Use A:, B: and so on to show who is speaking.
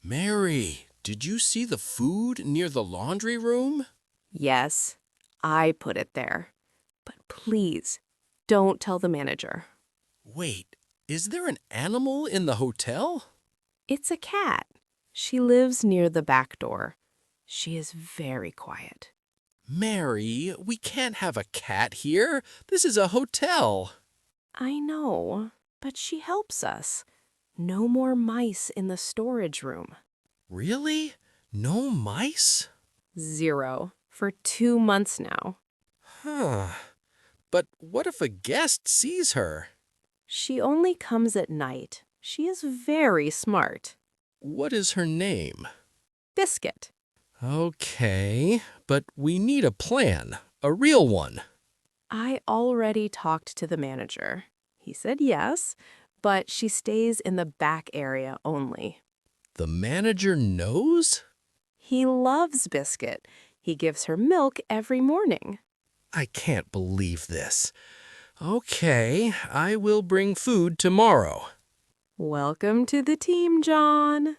A: Mary, did you see the food near the laundry room?
B: Yes, I put it there. But please, don't tell the manager.
A: Wait, is there an animal in the hotel?
B: It's a cat. She lives near the back door. She is very quiet.
A: Mary, we can't have a cat here. This is a hotel.
B: I know, but she helps us. No more mice in the storage room.
A: Really? No mice?
B: 0 for 2 months now.
A: Huh. But what if a guest sees her?
B: She only comes at night. She is very smart.
A: What is her name?
B: Biscuit.
A: Okay, but we need a plan, a real one.
B: I already talked to the manager. He said yes, but she stays in the back area only.
A: The manager knows?
B: He loves Biscuit. He gives her milk every morning.
A: I can't believe this. Okay, I will bring food tomorrow.
B: Welcome to the team, John.